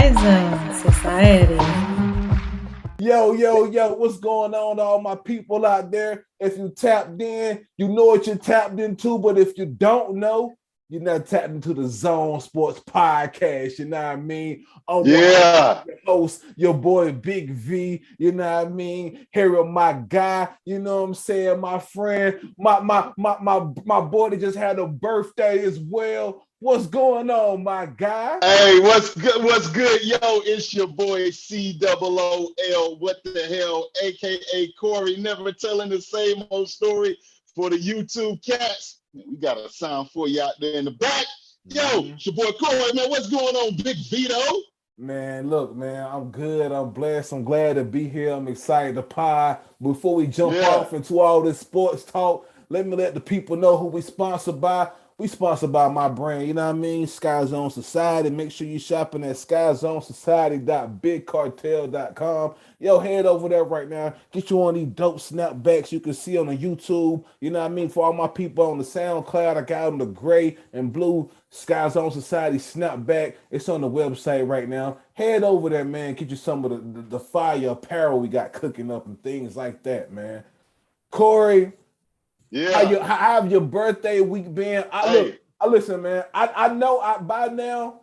Skyzone.Society. Yo, what's going on to all my people out there? If you tapped in, you know what you're tapped into. But if you don't know, you're not tapped into the Zone Sports Podcast. You know what I mean? I'm one of Yeah. your hosts, your boy Big V. You know what I mean? Here with my guy, you know what I'm saying? My friend, my boy that just had a birthday as well. What's going on, my guy? Hey, what's good? What's good? Yo, it's your boy COOL. What the hell? AKA Corey, never telling the same old story for the YouTube cats. We got a sound for you out there in the back. Yo, it's your boy Corey, man. What's going on, Big Vito? Man, look, man, I'm good. I'm blessed. I'm glad to be here. I'm excited to pie. Before we jump off into all this sports talk, let me let the people know who we sponsored by. We sponsored by my brand, you know what I mean? Skyzone.Society. Make sure you shopping at Skyzone.Society.bigcartel.com. Yo, head over there right now. Get you on these dope snapbacks you can see on the YouTube. You know what I mean? For all my people on the Soundcloud, I got them the gray and blue Skyzone.Society snapback. It's on the website right now. Head over there, man. Get you some of the fire apparel we got cooking up and things like that, man. Corey, Yeah. how have your birthday week been? Listen, man. I know by now.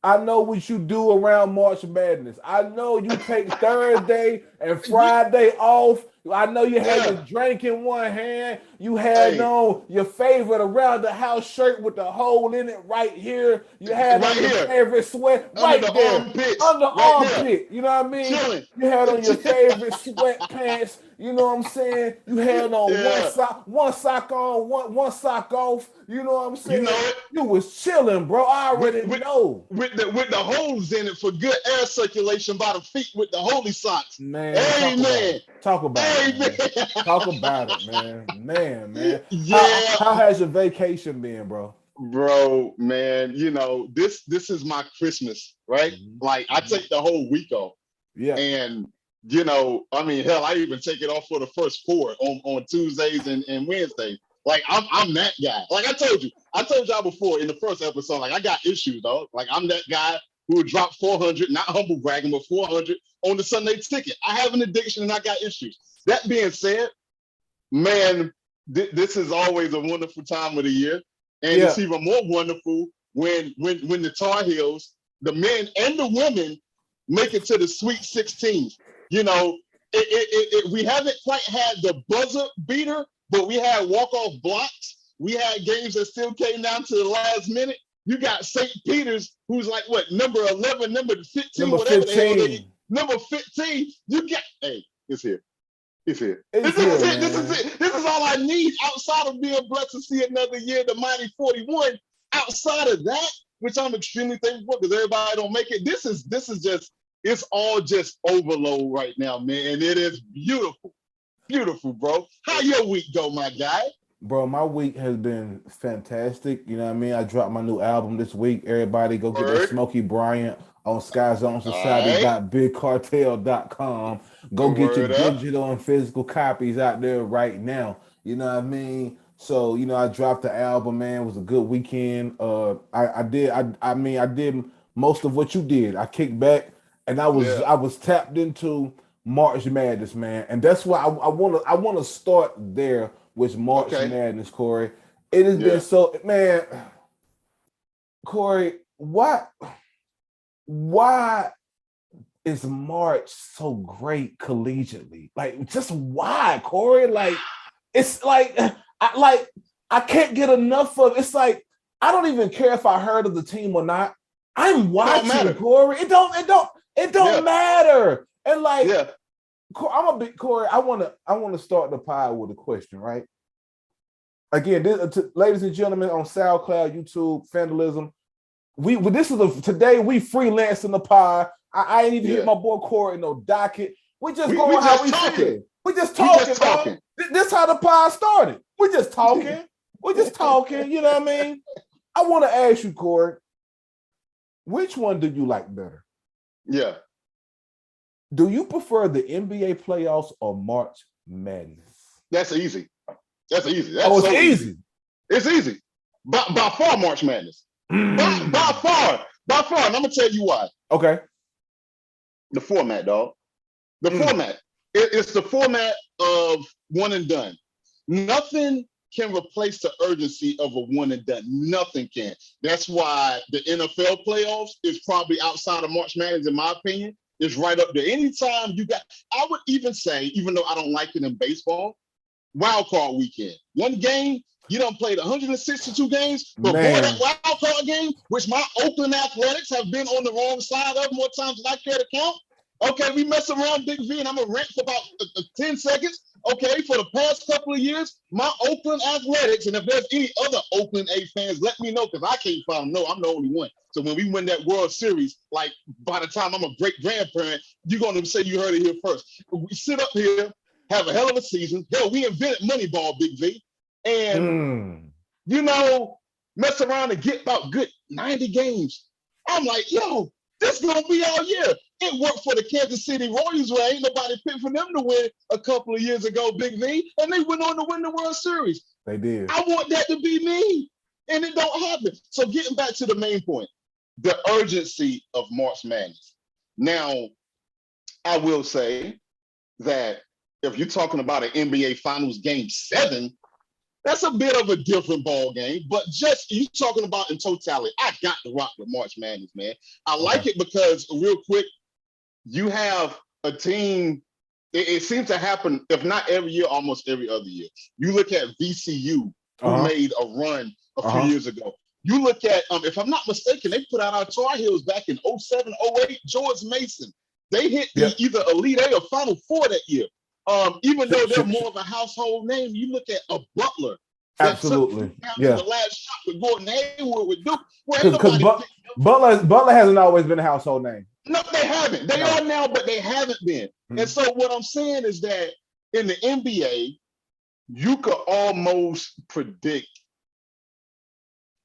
I know what you do around March Madness. I know you take Thursday and Friday off. I know you had your drink in one hand. You had on your favorite around the house shirt with the hole in it right here. You had on your favorite sweat right there. Under armpit. You know what I mean? Chilling. You had on your favorite sweatpants. You know what I'm saying? You had on one sock on, one sock off. You know what I'm saying? You know it. You was chilling, bro. I already know. With the holes in it for good air circulation by the feet with the holy socks. Man, amen. Talk about it. Man. Talk about it, man. Man. Yeah. How has your vacation been, bro? Bro, man, you know, this is my Christmas, right? Like I take the whole week off. Yeah. And you know, I mean, hell, I even take it off for the first 4 on Tuesdays and Wednesdays. Like I'm that guy. Like I told y'all before in the first episode, like I got issues, dog. Like I'm that guy who would drop 400, not humble bragging, but 400 on the Sunday ticket. I have an addiction and I got issues. That being said, man, this is always a wonderful time of the year. And it's even more wonderful when the Tar Heels, the men and the women, make it to the Sweet 16. You know, we haven't quite had the buzzer beater, but we had walk-off blocks. We had games that still came down to the last minute. You got St. Peter's, who's like, what, number 11, number 15, number whatever 15. the hell they number 15. You get, hey, it's here. It's here. This is all I need outside of being blessed to see another year, the mighty 41. Outside of that, which I'm extremely thankful for because everybody don't make it. This is just, it's all just overload right now, man. And it is beautiful. Beautiful, bro. How your week go, my guy? Bro, my week has been fantastic. You know what I mean? I dropped my new album this week. Everybody go get that Smokey Bryant on Skyzone.Society.bigcartel.com. Go get your digital and physical copies out there right now. You know what I mean? So, you know, I dropped the album, man. It was a good weekend. I did most of what you did. I kicked back and I was tapped into March Madness, man. And that's why I want to start there with March Madness, Corey. It has been so, man, Corey, why is March so great collegiately? Like, just why, Corey? Like, it's like I can't get enough of it. It's like I don't even care if I heard of the team or not. I'm watching, Corey. It don't matter. And like, I'm a big Corey. I want to start the pod with a question, right? Again, ladies and gentlemen on SoundCloud, YouTube, Vandalism. Today we freelancing the pod. I ain't even hit my boy Corey no docket. We just going how we feel. We just talking. This how the pod started. We just talking. You know what I mean? I want to ask you, Corey, which one do you like better? Yeah. Do you prefer the NBA playoffs or March Madness? That's easy. It's easy. It's easy. By far, March Madness. By far. And I'm gonna tell you why. Okay. The format, dog. The format. It's the format of one and done. Nothing can replace the urgency of a one and done. Nothing can. That's why the NFL playoffs is probably outside of March Madness, in my opinion, is right up there. Anytime you got, I would even say, even though I don't like it in baseball, wild card weekend. One game, you done played 162 games, but boy, that wild card game, which my Oakland Athletics have been on the wrong side of more times than I care to count. Okay, we mess around, Big V, and I'm going to rant for about 10 seconds. Okay, for the past couple of years, my Oakland Athletics, and if there's any other Oakland A fans, let me know, because I can't find them. No, I'm the only one. So when we win that World Series, like by the time I'm a great grandparent, you're going to say you heard it here first. We sit up here, have a hell of a season. Hell, we invented Moneyball, Big V. And, you know, mess around and get about good 90 games. I'm like, yo, this is going to be all year. It worked for the Kansas City Royals where ain't nobody picked for them to win a couple of years ago, Big V, and they went on to win the World Series. They did. I want that to be me, and it don't happen. So getting back to the main point, the urgency of March Madness. Now, I will say that if you're talking about an NBA Finals Game 7, that's a bit of a different ball game, but just you talking about in totality, I got to rock with March Madness, man. I like it because, real quick, you have a team, it seems to happen, if not every year, almost every other year. You look at VCU, who made a run a few years ago. You look at, if I'm not mistaken, they put out our Tar Heels back in 07, 08, George Mason. They hit either Elite Eight or Final Four that year. Even though they're more of a household name, you look at a Butler. Absolutely. The last shot with Gordon Hayward with Duke. Because Butler hasn't always been a household name. No, they haven't. They are now, but they haven't been. And so what I'm saying is that in the NBA, you could almost predict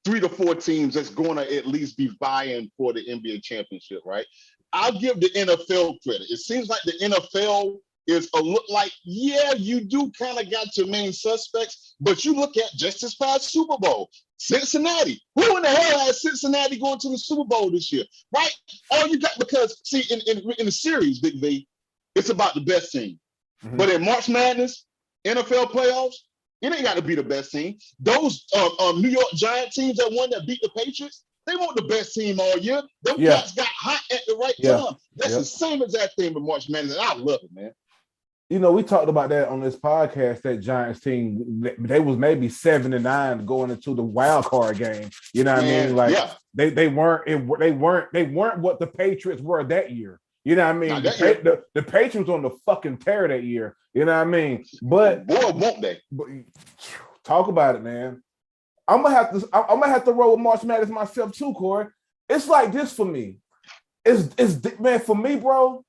3 to 4 teams that's going to at least be vying for the NBA championship, right? I'll give the NFL credit. It seems like the NFL is a look like, yeah, you do kind of got your main suspects, but you look at just this past Super Bowl, Cincinnati. Who in the hell has Cincinnati going to the Super Bowl this year, right? All you got, because see, in the series, Big V, it's about the best team. But in March Madness, NFL playoffs, it ain't got to be the best team. Those New York Giant teams that beat the Patriots, they want the best team all year. Them cats got hot at the right time. That's the same exact thing with March Madness, and I love it, man. You know, we talked about that on this podcast. That Giants team, they was maybe 7-9 going into the wild card game. You know what I mean? Like they weren't what the Patriots were that year. You know what I mean? The Patriots on the fucking tear that year. You know what I mean? But boy, won't they? But, talk about it, man. I'm gonna have to roll with March Madness myself too, Corey. It's like this for me. It's man, for me, bro.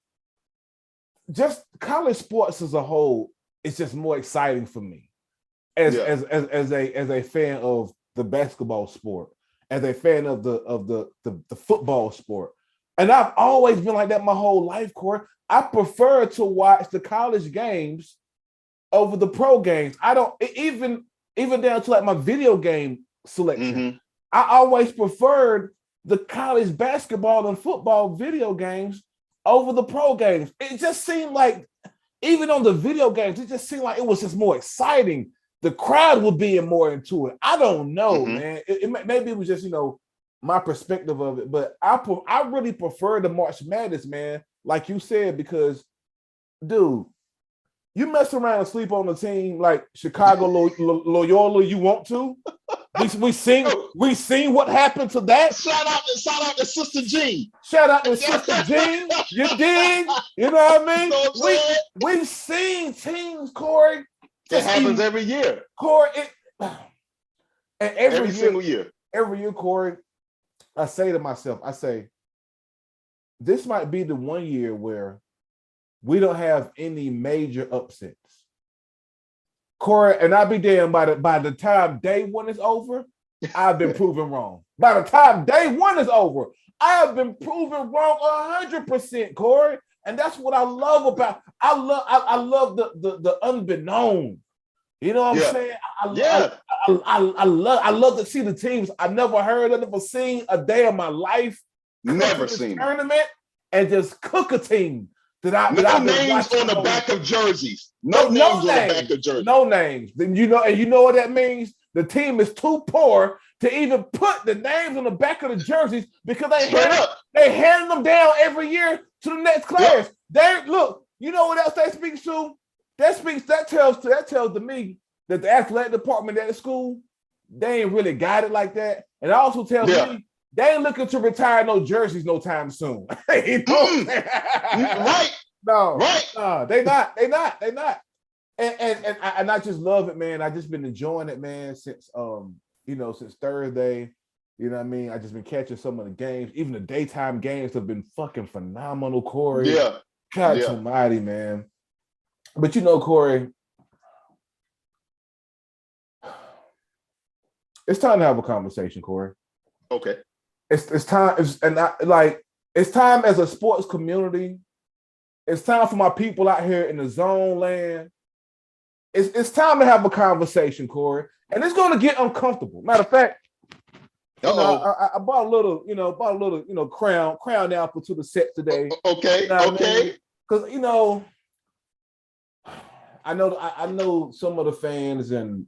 Just college sports as a whole is just more exciting for me as a fan of the basketball sport, as a fan of the football sport. And I've always been like that my whole life, Corey. I prefer to watch the college games over the pro games. I don't even down to like my video game selection. I always preferred the college basketball and football video games over the pro games. It just seemed like, even on the video games, it just seemed like it was just more exciting. The crowd would be more into it. I don't know, man. Maybe it was just, my perspective of it, but I really prefer the March Madness, man, like you said, because, dude, you mess around and sleep on a team like Chicago Loyola, you want to? We seen what happened to that. Shout out to Sister Jean. Shout out to Sister Jean. You dig? You know what I mean? We've seen teams, Corey. It happens every year. Corey, and every single year. Every year, Corey, I say to myself, this might be the one year where we don't have any major upsets. Corey, and I'll be damned by the time day one is over, I've been proven wrong. By the time day one is over, I have been proven wrong 100%, Corey. And that's what I love about. I love the unbeknown. You know what I'm saying? I love to see the teams I never heard of, never seen a day of my life. Never seen tournament and just cook a team that No I've been names watching on the back of jerseys. No names no on the back of jerseys. No names. Then you know what that means? The team is too poor to even put the names on the back of the jerseys because they hand them down every year to the next class. They look, you know what else that speaks to? That tells to me that the athletic department at the school, they ain't really got it like that. And it also tells me they ain't looking to retire no jerseys no time soon. You know right. No. Right. No, they not. And I just love it, man. I just been enjoying it, man, since since Thursday. You know what I mean? I just been catching some of the games. Even the daytime games have been fucking phenomenal, Corey. Yeah. God almighty, man. But Corey, it's time to have a conversation, Corey. Okay. It's time. It's time as a sports community. It's time for my people out here in the zone land. It's time to have a conversation, Corey, and it's going to get uncomfortable. Matter of fact, I bought a little crown apple to the set today. Okay, because I know some of the fans, and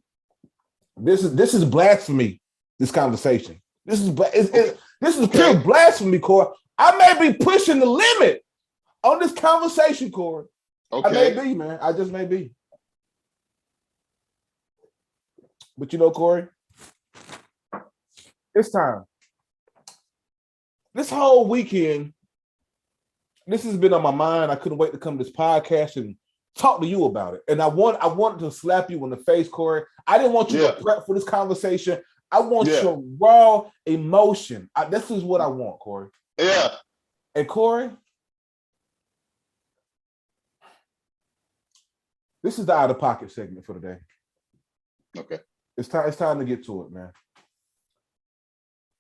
this is blasphemy. This conversation, this is pure blasphemy, Corey. I may be pushing the limit on this conversation, Corey. Okay. I may be, man. I just may be. But Corey, it's time. This whole weekend, this has been on my mind. I couldn't wait to come to this podcast and talk to you about it. And I wanted to slap you in the face, Corey. I didn't want you to prep for this conversation. I want your raw emotion. This is what I want, Corey. Yeah. And Corey, this is the out of pocket segment for today. Okay. It's time to get to it, man.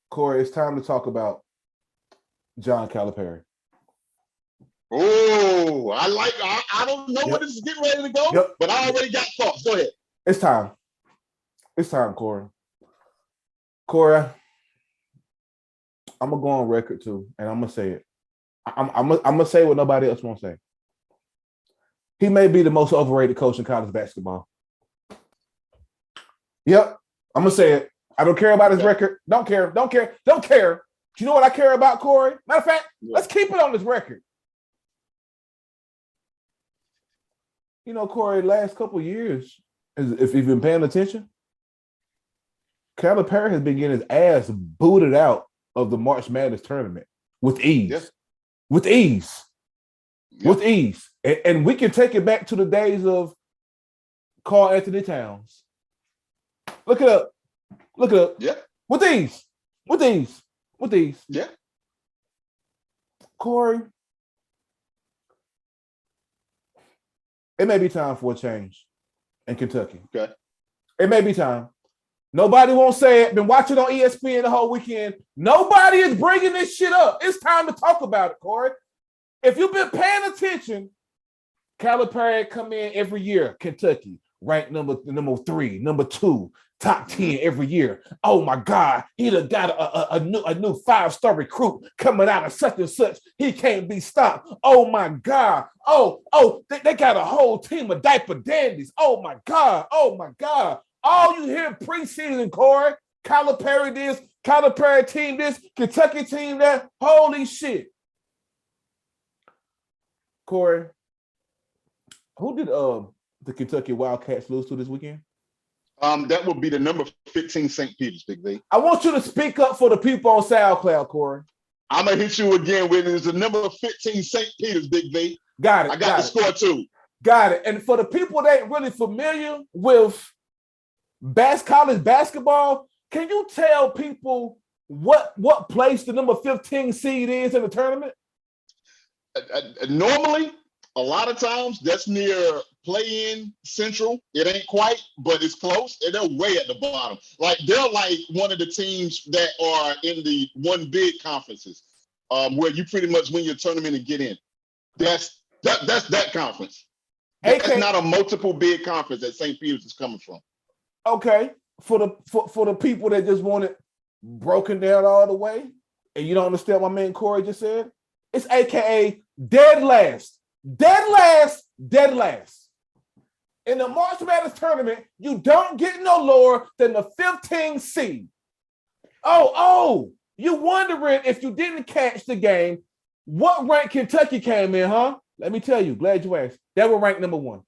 Corey, it's time to talk about John Calipari. Oh, I don't know where this is getting ready to go, but I already got thoughts. Go ahead. It's time. It's time, Corey. Corey, I'm gonna go on record too, and I'm gonna say it. I'm gonna say what nobody else won't say. He may be the most overrated coach in college basketball. Yep, I'm gonna say it. I don't care about his record. Don't care. Do you know what I care about, Corey? Matter of fact, let's keep it on this record. Corey, last couple of years, if you've been paying attention, Calipari has been getting his ass booted out of the March Madness tournament with ease. Yes. With ease. Yep. With ease. And we can take it back to the days of Karl Anthony Towns. Look it up. Yeah. With ease. Yeah. Corey, it may be time for a change in Kentucky. Okay. It may be time. Nobody won't say it. Been watching on ESPN the whole weekend. Nobody is bringing this shit up. It's time to talk about it, Corey. If you've been paying attention, Calipari come in every year. Kentucky, ranked number 3, number 2, top 10 every year. Oh my God, he done got a new 5-star recruit coming out of such and such. He can't be stopped. Oh my God. They got a whole team of diaper dandies. Oh my God. All you hear preseason, Corey, Calipari this, Calipari team this, Kentucky team that. Holy shit. Corey, who did the Kentucky Wildcats lose to this weekend? That would be the number 15 St. Peter's, Big V. I want you to speak up for the people on SoundCloud, Corey. I'm going to hit you again with it. It's the number 15 St. Peter's, Big V. Got it. I got the score too. Got it. And for the people that ain't really familiar with college basketball, can you tell people what place the number 15 seed is in the tournament? Normally, a lot of times that's near play-in Central. It ain't quite, but it's close. And they're way at the bottom. Like they're like one of the teams that are in the one big conferences, where you pretty much win your tournament and get in. That's that conference. That's not a multiple big conference that St. Peter's is coming from. Okay, for the people that just want it broken down all the way, and you don't understand what my man Corey just said. It's AKA dead last. Dead last, dead last. In the March Madness tournament, you don't get no lower than the 15th seed. Oh, you wondering if you didn't catch the game, what rank Kentucky came in, huh? Let me tell you, glad you asked. They were ranked number 1.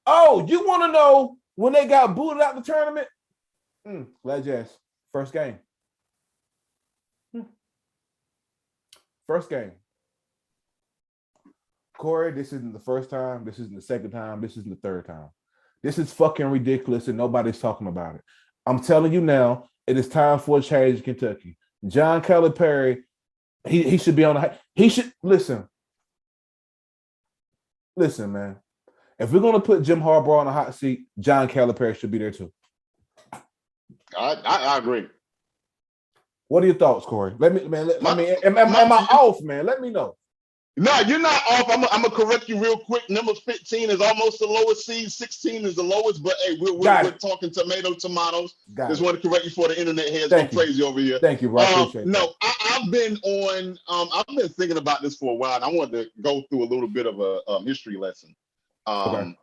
Oh, you want to know when they got booted out the tournament? Glad you asked. First game. First game. Corey, this isn't the first time. This isn't the second time. This isn't the third time. This is fucking ridiculous and nobody's talking about it. I'm telling you now, it is time for a change in Kentucky. John Calipari, he should be on the. He should listen. Listen, man. If we're gonna put Jim Harbaugh on a hot seat, John Calipari should be there too. I agree. What are your thoughts, Corey? Let me, man. Am I off, man? Let me know. No, you're not off. I'm gonna correct you real quick. Number 15 is almost the lowest seed. 16 is the lowest. But hey, we're talking tomatoes. Just want to correct you for the internet heads go crazy over here. Thank you, bro. Appreciate no, I've been on. I've been thinking about this for a while, and I wanted to go through a little bit of a history lesson. I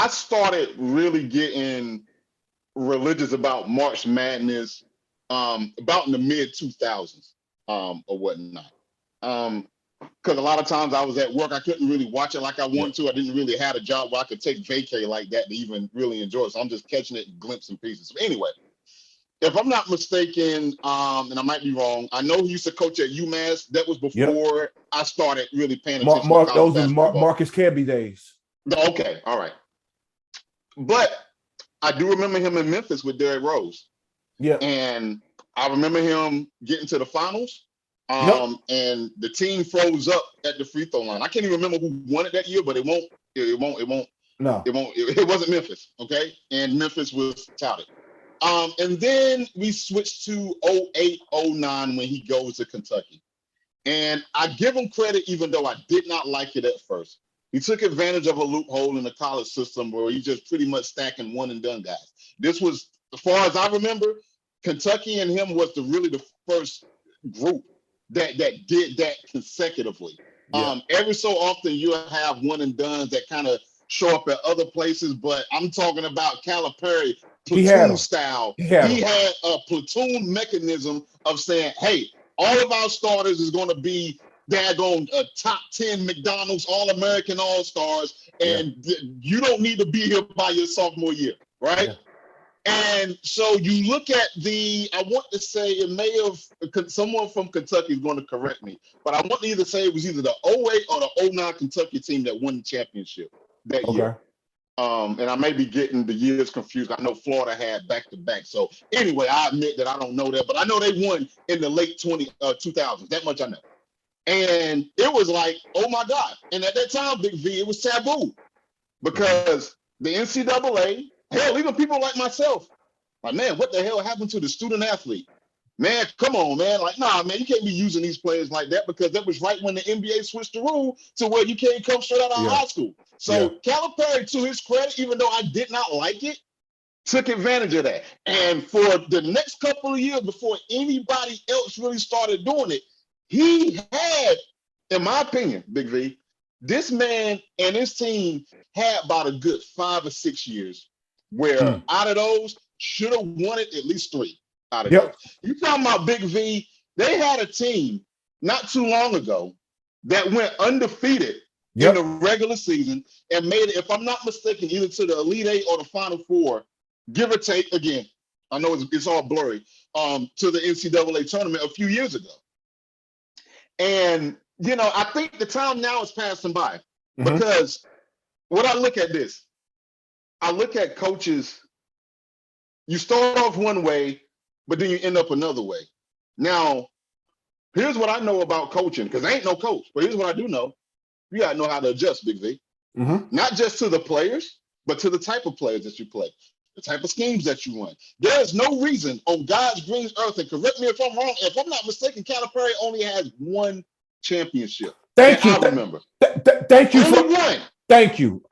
started really getting religious about March Madness about in the mid 2000s or whatnot. Because a lot of times I was at work, I couldn't really watch it like I wanted to. I didn't really have a job where I could take vacay like that to even really enjoy it. So I'm just catching it in glimpses and pieces. So anyway, if I'm not mistaken, and I might be wrong, I know he used to coach at UMass. That was before I started really paying attention. Those are Marcus Camby days. Okay, all right. But I do remember him in Memphis with Derrick Rose. Yeah. And I remember him getting to the finals. And the team froze up at the free throw line. I can't even remember who won it that year, but it wasn't Memphis, okay? And Memphis was touted. And then we switched to 08, 09 when he goes to Kentucky. And I give him credit, even though I did not like it at first. He took advantage of a loophole in the college system where he's just pretty much stacking one and done guys. This was, as far as I remember, Kentucky and him was really the first group that did that consecutively. Yeah. Every so often you'll have one and dones that kind of show up at other places, but I'm talking about Calipari platoon style. He had a platoon mechanism of saying, hey, all of our starters is going to be daggone top 10 McDonald's All-American All-Stars, and you don't need to be here by your sophomore year, right? Yeah. And so you look at I want to say it may have, someone from Kentucky is going to correct me, but I want to either say it was either the 08 or the 09 Kentucky team that won the championship that year. And I may be getting the years confused. I know Florida had back-to-back. So anyway, I admit that I don't know that, but I know they won in the late 2000s. That much I know. And it was like, oh my God. And at that time, Big V, it was taboo because the NCAA, hell, even people like myself, like, man, what the hell happened to the student athlete? Man, come on, man. Like, nah, man, you can't be using these players like that because that was right when the NBA switched the rule to where you can't come straight out of high school. So Calipari, to his credit, even though I did not like it, took advantage of that. And for the next couple of years before anybody else really started doing it, he had, in my opinion, Big V, this man and his team had about a good 5 or 6 years where out of those should have won it at least 3 out of those. You talking about Big V, they had a team not too long ago that went undefeated in the regular season and made it, if I'm not mistaken, either to the Elite Eight or the Final Four, give or take, again, I know it's all blurry, to the NCAA tournament a few years ago. And, you know, I think the time now is passing by because when I look at this, I look at coaches, you start off one way, but then you end up another way. Now, here's what I know about coaching, because I ain't no coach, but here's what I do know. You got to know how to adjust, Big V. Not just to the players, but to the type of players that you play, the type of schemes that you run. There is no reason on God's green earth, and correct me if I'm wrong, if I'm not mistaken, Calipari only has 1 championship. Thank you. I remember. Thank you. Only 1. Thank you.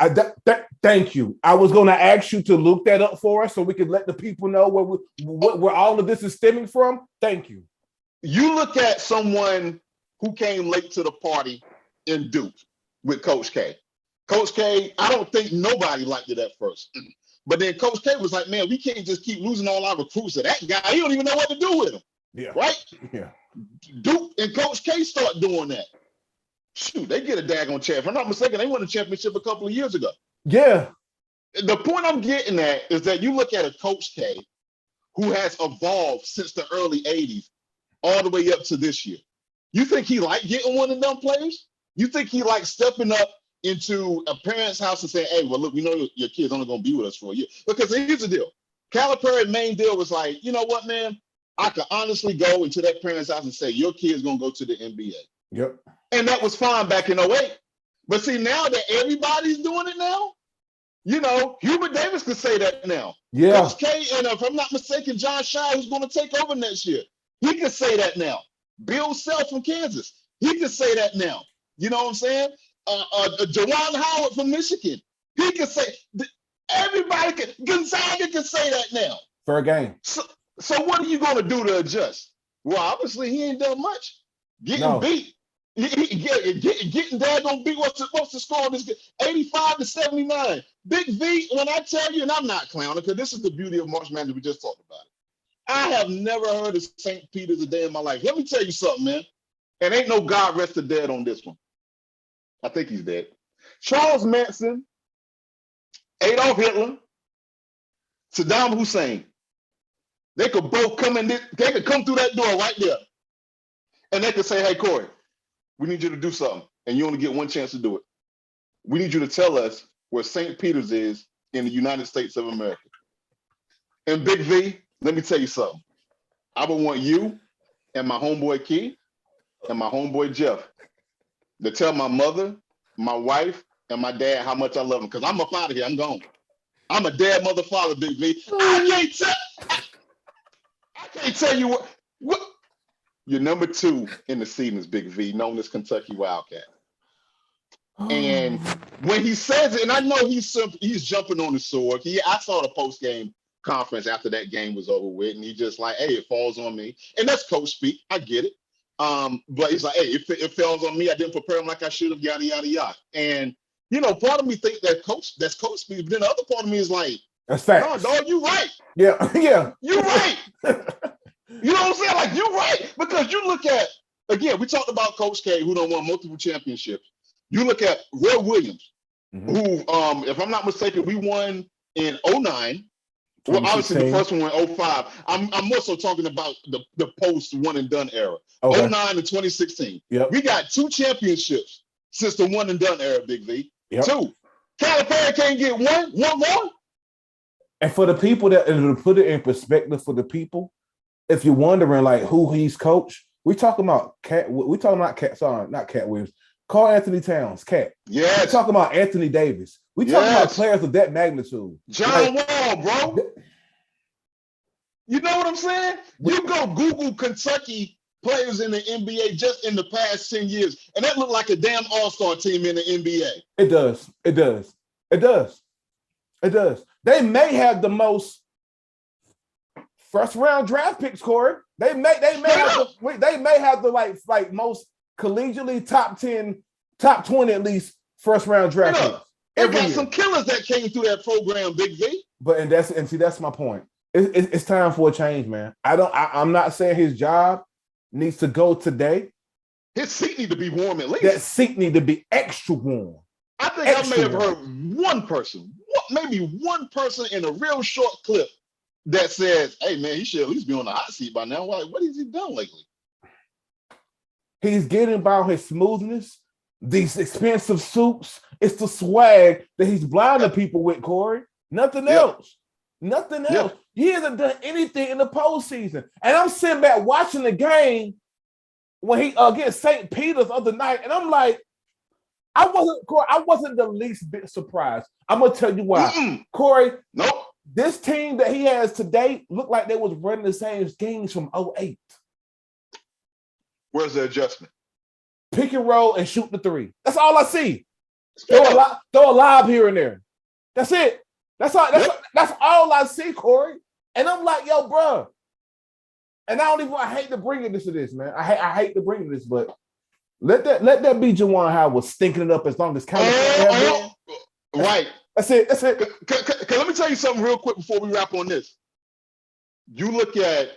Thank you. I was going to ask you to look that up for us so we could let the people know where all of this is stemming from. Thank you. you look at someone who came late to the party in Duke with Coach K. Coach K, I don't think nobody liked it at first. But then Coach K was like, man, we can't just keep losing all our recruits to that guy. He don't even know what to do with him. Yeah. Right? Yeah. Duke and Coach K start doing that. Shoot, they get a daggone champ. If I'm not mistaken, they won a championship a couple of years ago. Yeah. The point I'm getting at is that you look at a Coach K who has evolved since the early 80s all the way up to this year. You think he like getting one of them players? You think he like stepping up into a parent's house and saying, hey, well, look, we know your kid's only going to be with us for a year. Because here's the deal. Calipari's main deal was like, you know what, man? I could honestly go into that parent's house and say, your kid's going to go to the NBA. Yep. And that was fine back in 08. But see, now that everybody's doing it now, you know, Hubert Davis could say that now. Yeah. Coach K, and if I'm not mistaken, John Shire, who's going to take over next year, he could say that now. Bill Self from Kansas, he could say that now. You know what I'm saying? Jawan Howard from Michigan, he could say, everybody can, Gonzaga can say that now. For a game. So what are you going to do to adjust? Well, obviously, he ain't done much. Getting beat. Getting daggone beat. What's the score on this game? 85-79. Big V, when I tell you, and I'm not clowning, because this is the beauty of March Madness, we just talked about it. I have never heard of St. Peter's a day in my life. Let me tell you something, man. And ain't no God rest the dead on this one. I think he's dead. Charles Manson, Adolf Hitler, Saddam Hussein. They could both come in. They could come through that door right there. And they could say, hey, Corey, we need you to do something. And you only get one chance to do it. We need you to tell us where St. Peter's is in the United States of America. And Big V, let me tell you something. I would want you and my homeboy Key and my homeboy Jeff to tell my mother, my wife, and my dad how much I love them. Because I'm up out of here. I'm gone. I'm a dead mother father, Big V. I can't tell you what. You're number 2 in the season is Big V, known as Kentucky Wildcat. And when he says it, and I know he's jumping on the sword. I saw the post-game conference after that game was over with, and he just like, hey, it falls on me. And that's coach speak. I get it. But he's like, hey, it falls on me. I didn't prepare him like I should have, yada, yada, yada. And, you know, part of me think that's coach speak, but then the other part of me is like, that's fact. No, dog, you right. Yeah, yeah. You're right. You know what I'm saying? Like, you're right. Because you look at, again, we talked about Coach K, who done won multiple championships. You look at Roy Williams, who, if I'm not mistaken, we won in 09. Well, obviously the first one went 05. I'm more so talking about the post one and done era. Okay. 09 to 2016. Yep. We got 2 championships since the one and done era, Big V. Yep. 2. Calipari can't get one more. And for the people to put it in perspective for the people, if you're wondering like who he's coached, we talking about Cat Williams, Karl Anthony Towns, Cat. Yeah. We're talking about Anthony Davis. We talking about players of that magnitude. John Wall, bro. You know what I'm saying? You go Google Kentucky players in the NBA just in the past 10 years, and that looked like a damn all-star team in the NBA. It does. It does. It does. It does. They may have the most first-round draft picks, Corey. They may have the like most collegially top 10, top 20 at least first-round draft picks. They got some killers that came through that program, Big V. But that's my point. It's time for a change, man. I'm not saying his job needs to go today. His seat need to be warm at least. That seat need to be extra warm. I think I may have heard one person in a real short clip that says, hey, man, he should at least be on the hot seat by now. Like, what has he done lately? He's getting by his smoothness, these expensive suits. It's the swag that he's blinding people with, Corey. Nothing else. Nothing else. He hasn't done anything in the postseason. And I'm sitting back watching the game when he against St. Peter's the other night, and I'm like, I wasn't the least bit surprised. I'm gonna tell you why. Corey, nope. This team that he has today looked like they was running the same games from 08. Where's the adjustment? Pick and roll and shoot the 3. That's all I see. Throw a lob here and there. That's it. That's all I see, Corey. And I'm like, yo, bro, And I hate to bring this to this, man. I hate to bring this, but let that be Juwan Howard stinking it up as long as Calipari have been. Right. That's it. That's it. Let me tell you something real quick before we wrap on this. You look at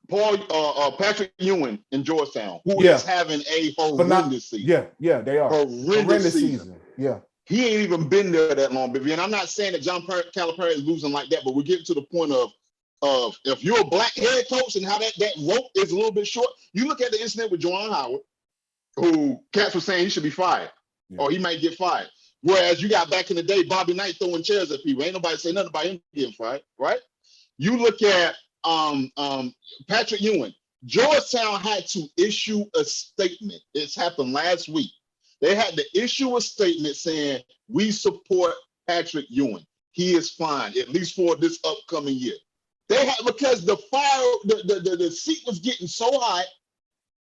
Patrick Ewing in Georgetown, who is having a horrendous season. Yeah, they are. Horrendous season. Yeah. He ain't even been there that long, baby. And I'm not saying that John Calipari is losing like that, but we're getting to the point of if you're a black head coach and how that rope is a little bit short. You look at the incident with Juwan Howard, who cats were saying he should be fired or he might get fired. Whereas you got back in the day, Bobby Knight throwing chairs at people. Ain't nobody say nothing about him getting fired, right? You look at Patrick Ewing. Georgetown had to issue a statement. It's happened last week. They had to issue a statement saying, we support Patrick Ewing. He is fine, at least for this upcoming year. They had, because the seat was getting so hot,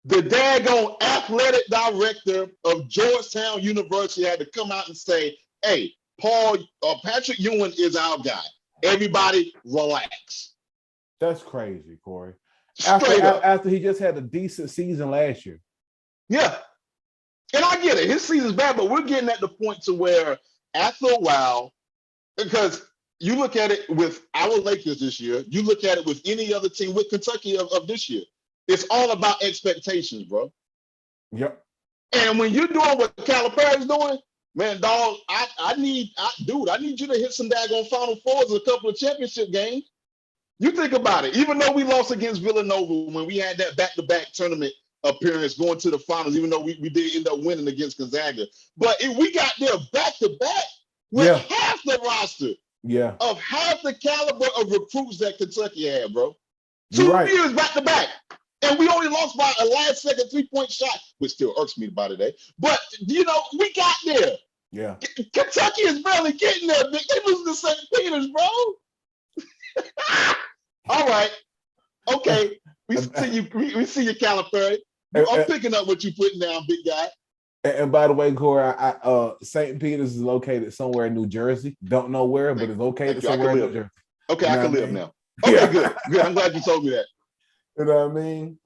the daggone athletic director of Georgetown University had to come out and say, hey, Patrick Ewing is our guy. Everybody relax. That's crazy, Corey. After he just had a decent season last year. Yeah. And I get it. His season's bad, but we're getting at the point to where after a while, because you look at it with our Lakers this year, you look at it with any other team, with Kentucky of this year, it's all about expectations, bro. Yep. And when you're doing what Calipari's doing, man, dog, I need you to hit some daggone Final Fours and a couple of championship games. You think about it. Even though we lost against Villanova when we had that back-to-back tournament appearance going to the finals, even though we did end up winning against Gonzaga. But if we got there back-to-back with half the roster of half the caliber of recruits that Kentucky had, bro. 2 years back-to-back. And we only lost by a last-second three-point shot, which still irks me by today. But, we got there. Yeah. Kentucky is barely getting there. They losing to St. Peter's, bro. All right. Okay. We see you, Calipari. I'm picking up what you're putting down, big guy. And by the way, Corey, St. Peter's is located somewhere in New Jersey. Don't know where, but it's located somewhere in New Jersey. Okay, I can live now. Okay, good. I'm glad you told me that. You know what I mean?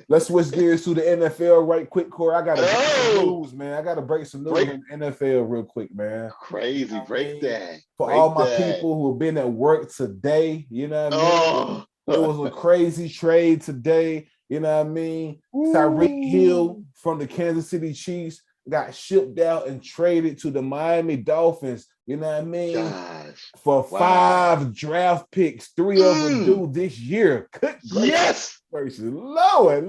Let's switch gears to the NFL right quick, Corey. I got to break some news, man. I got to break some news in the NFL real quick, man. Crazy. Break that. For all my people who have been at work today, you know what I mean? It was a crazy trade today. You know what I mean? Tyreek Hill from the Kansas City Chiefs got shipped out and traded to the Miami Dolphins. You know what I mean? For 5 draft picks, 3 of them due this year. Yes. Lord.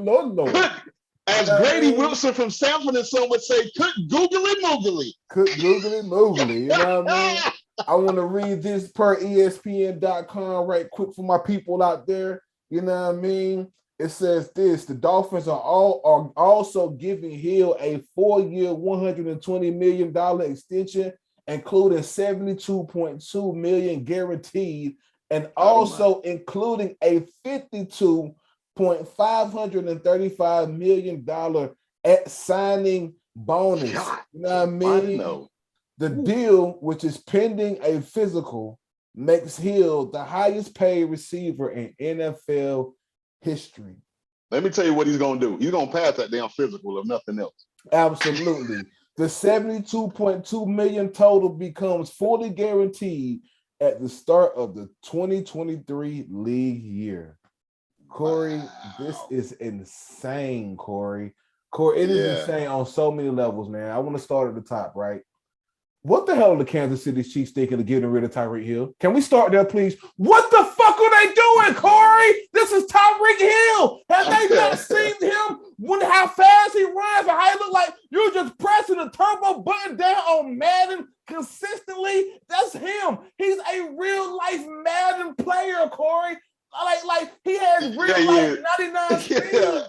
As Grady Wilson from Sanford and Son would say, could googly moogly. You know what I mean? I want to read this per ESPN.com right quick for my people out there. You know what I mean? It says this: the Dolphins are also giving Hill a 4-year, $120 million extension, including $72.2 million guaranteed, and also including a $52.535 million at signing bonus. You know what I mean? The deal, which is pending a physical, makes Hill the highest paid receiver in NFL history. Let me tell you what he's going to do. He's going to pass that damn physical if nothing else. Absolutely. The $72.2 million total becomes fully guaranteed at the start of the 2023 league year. Corey, this is insane, Corey. It is insane on so many levels, man. I want to start at the top, right? What the hell are the Kansas City Chiefs thinking of getting rid of Tyreek Hill? Can we start there, please? What the fuck are they doing, Corey? This is Tyreek Hill. Have they not seen him how fast he runs and how he look like you're just pressing the turbo button down on Madden consistently? That's him. He's a real life Madden player, Corey. Like he has real life 99 speed.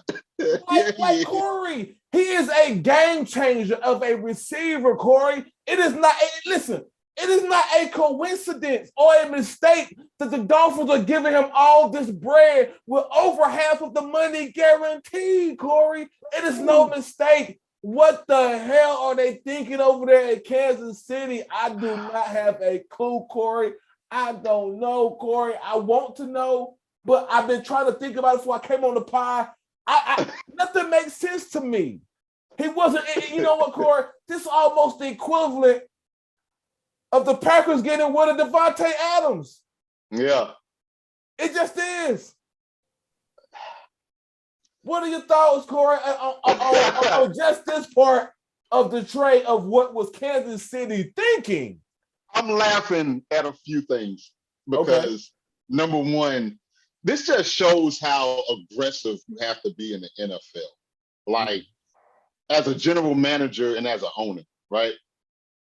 Like Corey, he is a game changer of a receiver, Corey. It is not a coincidence or a mistake that the Dolphins are giving him all this bread with over half of the money guaranteed, Corey. It is no mistake. What the hell are they thinking over there at Kansas City? I do not have a clue, Corey. I don't know, Corey. I want to know, but I've been trying to think about it before I came on the pod. Nothing makes sense to me. He wasn't, you know what, Corey? This is almost the equivalent of the Packers getting rid of Devontae Adams. Yeah. It just is. What are your thoughts, Corey, on just this part of the trade of what was Kansas City thinking? I'm laughing at a few things because, number one, this just shows how aggressive you have to be in the NFL. Like, as a general manager and as an owner, right?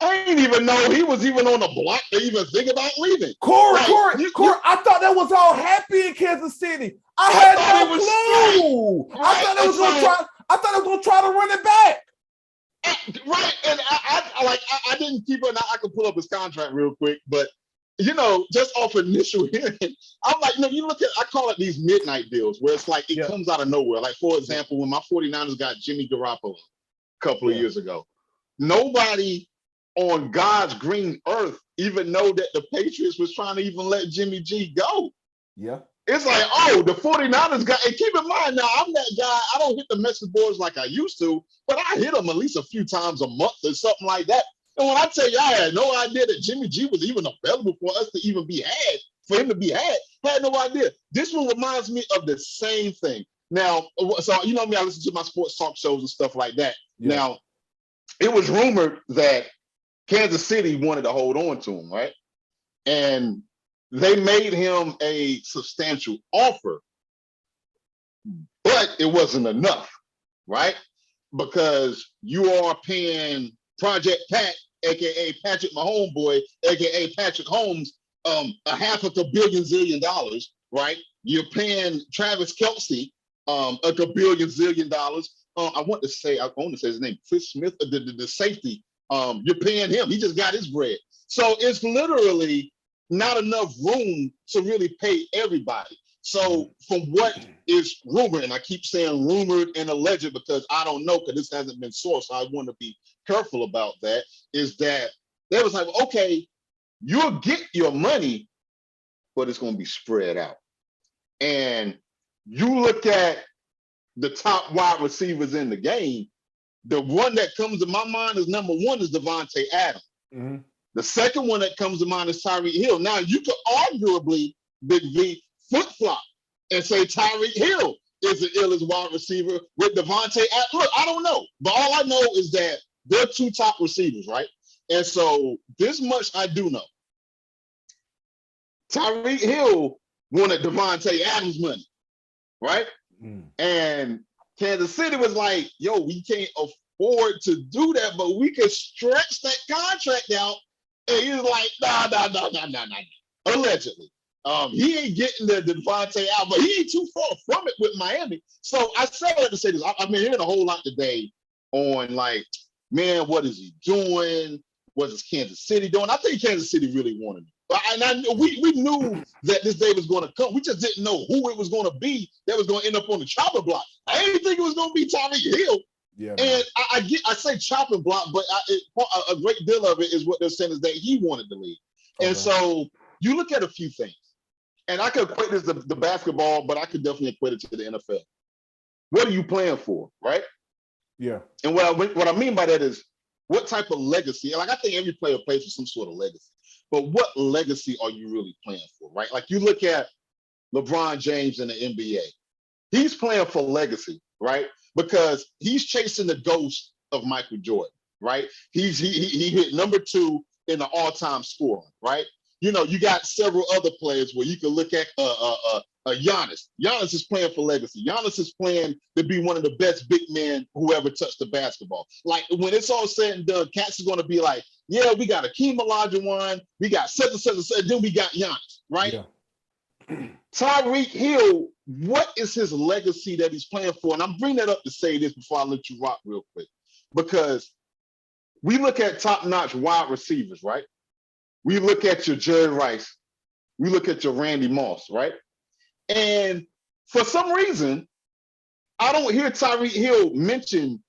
I didn't even know he was even on the block to even think about leaving. Corey, I thought that was all happy in Kansas City. I had no clue. Right? I thought it was going to try to run it back. Right, and I didn't keep it. I could pull up his contract real quick, but just off initial hearing, I'm like, you look at, I call it these midnight deals where it's like it comes out of nowhere. Like, for example, when my 49ers got Jimmy Garoppolo a couple of years ago, nobody on God's green earth even know that the Patriots was trying to even let Jimmy G go. Yeah. It's like, the 49ers got, and keep in mind now, I'm that guy, I don't hit the message boards like I used to, but I hit them at least a few times a month or something like that. And when I tell you I had no idea that Jimmy G was even available for us to even be had, for him to be had no idea. This one reminds me of the same thing. Now, so you know me, I listen to my sports talk shows and stuff like that. Yeah. Now, it was rumored that Kansas City wanted to hold on to him, right? And they made him a substantial offer, but it wasn't enough, right? Because you are paying Project Pat, aka Patrick Mahomes boy, aka Patrick Holmes, $500 million, right? You're paying Travis Kelce $1 billion. I want to say his name, Chris Smith, the safety. You're paying him. He just got his bread. So it's literally not enough room to really pay everybody. So from what is rumored, and I keep saying rumored and alleged because I don't know, because this hasn't been sourced, so I want to be careful about that, is that they was like, okay, you'll get your money, but it's going to be spread out. And you look at the top wide receivers in the game, the one that comes to my mind is number one is Devontae Adams. Mm-hmm. The second one that comes to mind is Tyreek Hill. Now, you could arguably, Big V, flip-flop and say Tyreek Hill is the illest wide receiver with Devontae Adams. Look, I don't know. But all I know is that they're two top receivers, right? And so this much I do know. Tyreek Hill wanted Devontae Adams money, right? And Kansas City was like, yo, we can't afford to do that, but we can stretch that contract out. And he was like, nah. Allegedly. He ain't getting the Devontae out, but he ain't too far from it with Miami. So I say that to say this. I've been hearing a whole lot today on like, man, what is he doing? What is Kansas City doing? I think Kansas City really wanted him. And we knew that this day was going to come. We just didn't know who it was going to be that was going to end up on the chopping block. I didn't think it was going to be Tyreek Hill. Yeah, and I say chopping block, but a great deal of it is what they're saying is that he wanted to leave. Okay. And so you look at a few things, and I could equate this to the basketball, but I could definitely equate it to the NFL. What are you playing for, right? Yeah. And what I mean by that is what type of legacy? Like, I think every player plays for some sort of legacy, but what legacy are you really playing for, right? Like, you look at LeBron James in the NBA. He's playing for legacy, right? Because he's chasing the ghost of Michael Jordan, right? He hit number 2 in the all-time scoring, right? You know, you got several other players where you can look at Giannis. Giannis is playing for legacy. Giannis is playing to be one of the best big men who ever touched the basketball. Like, when it's all said and done, cats is going to be like, yeah, we got Akeem Olajuwon, we got such and such and such, then we got Giannis, right? Yeah. Tyreek Hill, what is his legacy that he's playing for? And I'm bringing that up to say this before I let you rock real quick, because we look at top-notch wide receivers, right? We look at your Jerry Rice. We look at your Randy Moss, right? And for some reason, I don't hear Tyreek Hill mentioned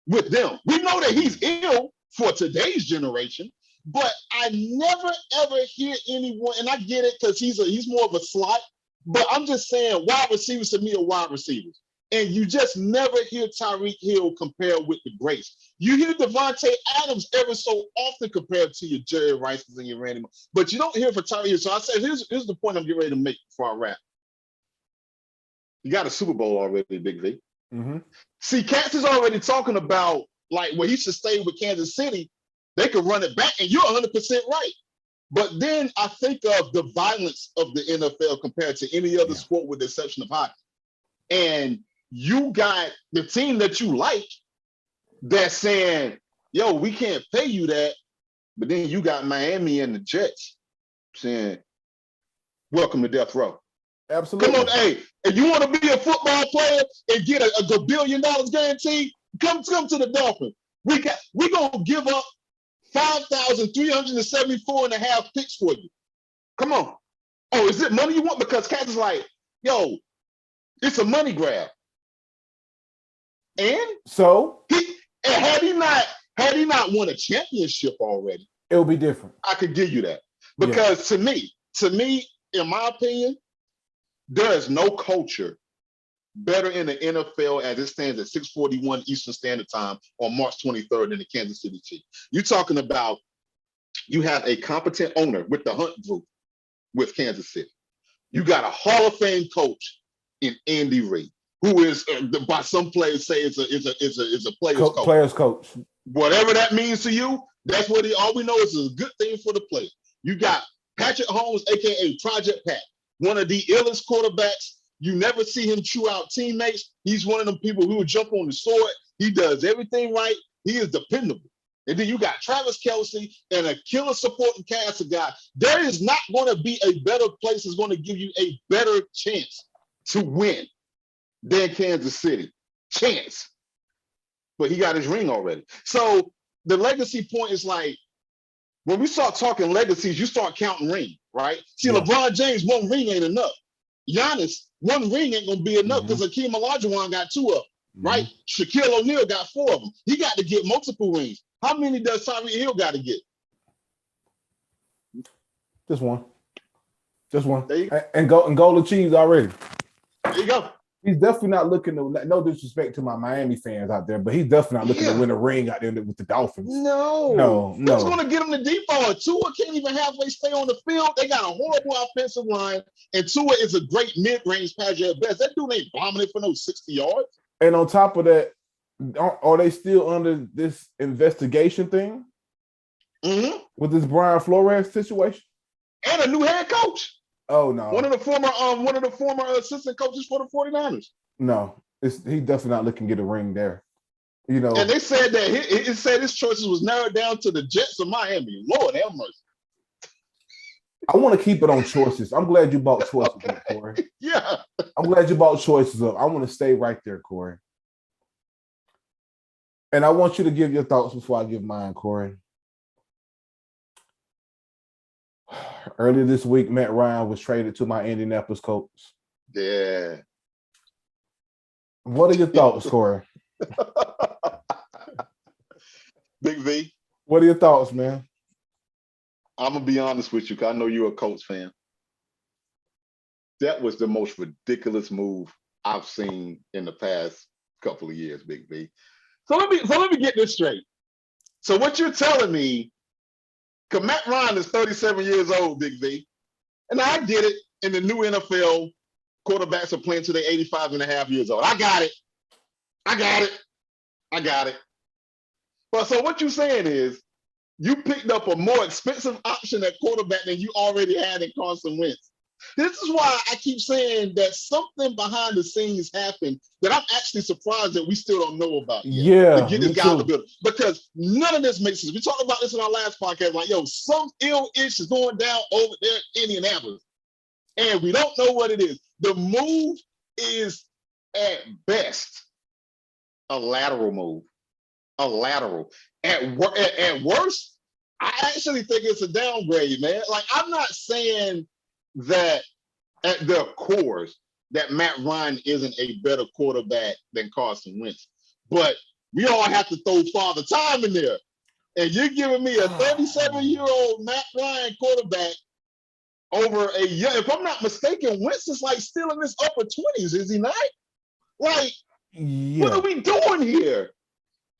with them. We know that he's ill for today's generation, but I never, ever hear anyone, and I get it because he's more of a slot, But I'm just saying, wide receivers to me are wide receivers. And you just never hear Tyreek Hill compared with the greats. You hear Devontae Adams ever so often compared to your Jerry Rices and your Randy Moss, but you don't hear for Tyreek Hill. So I said, here's the point I'm getting ready to make before I wrap. You got a Super Bowl already, Big V. Mm-hmm. See, Katz is already talking about like where he should stay with Kansas City. They could run it back, and you're 100% right. But then I think of the violence of the NFL compared to any other sport with the exception of hockey. And you got the team that you like that's saying, yo, we can't pay you that. But then you got Miami and the Jets saying, welcome to death row. Absolutely. Come on, hey, if you want to be a football player and get a $1 billion guaranteed, come to the Dolphins. We're going to give up 5,374.5 picks for you. Come on. Oh, is it money you want? Because Cat is like, yo, it's a money grab. And so had he not won a championship already, it would be different. I could give you that. Because to me, in my opinion, there is no culture better in the NFL as it stands at 6:41 Eastern Standard Time on March 23rd than the Kansas City Chiefs. You're talking about you have a competent owner with the Hunt Group with Kansas City. You got a Hall of Fame coach in Andy Reid, who is by some players say is a player's coach. Players coach. Whatever that means to you, that's what all we know is a good thing for the player. You got Patrick Holmes, aka Project Pat, one of the illest quarterbacks. You never see him chew out teammates. He's one of them people who will jump on the sword. He does everything right. He is dependable. And then you got Travis Kelce and a killer supporting cast of guys. There is not going to be a better place that's going to give you a better chance to win than Kansas City. Chance. But he got his ring already. So the legacy point is like, when we start talking legacies, you start counting rings, right? See, LeBron James, one ring ain't enough. Giannis, one ring ain't going to be enough because Hakeem Olajuwon got 2 of them, right? Shaquille O'Neal got 4 of them. He got to get multiple rings. How many does Tyreek Hill got to get? Just one. There you go. And goal achieved already. There you go. He's definitely not looking to, no disrespect to my Miami fans out there, but he's definitely not looking to win a ring out there with the Dolphins. No. Who's going to get him the default? Tua can't even halfway stay on the field. They got a horrible offensive line, and Tua is a great mid-range passer at best. That dude ain't bombing it for no 60 yards. And on top of that, are they still under this investigation thing with this Brian Flores situation? And a new head coach. Oh no! One of the former assistant coaches for the 49ers. No, he definitely not looking to get a ring there. You know, and they said that it said his choices was narrowed down to the Jets of Miami. Lord have mercy. I want to keep it on choices. I'm glad you bought choices up, Corey. Yeah, I'm glad you bought choices up. I want to stay right there, Corey. And I want you to give your thoughts before I give mine, Corey. Earlier this week, Matt Ryan was traded to my Indianapolis Colts. Yeah. What are your thoughts, Corey? Big V. What are your thoughts, man? I'm going to be honest with you because I know you're a Colts fan. That was the most ridiculous move I've seen in the past couple of years, Big V. So let me get this straight. So what you're telling me, because Matt Ryan is 37 years old, Big V, and I get it. In the new NFL, quarterbacks are playing till they're 85 and a half years old. I got it. But so what you're saying is you picked up a more expensive option at quarterback than you already had in Carson Wentz. This is why I keep saying that something behind the scenes happened that I'm actually surprised that we still don't know about yet. To get this guy out of the building. Because none of this makes sense. We talked about this in our last podcast, like, yo, some ill-ish is going down over there in Indianapolis. And we don't know what it is. The move is, at best, a lateral move. At worst, I actually think it's a downgrade, man. Like, I'm not saying that at their cores that Matt Ryan isn't a better quarterback than Carson Wentz. But we all have to throw Father Time in there. And you're giving me a 37-year-old Matt Ryan quarterback over a year. If I'm not mistaken, Wentz is like still in his upper 20s, is he not? Like, what Yeah. are we doing here?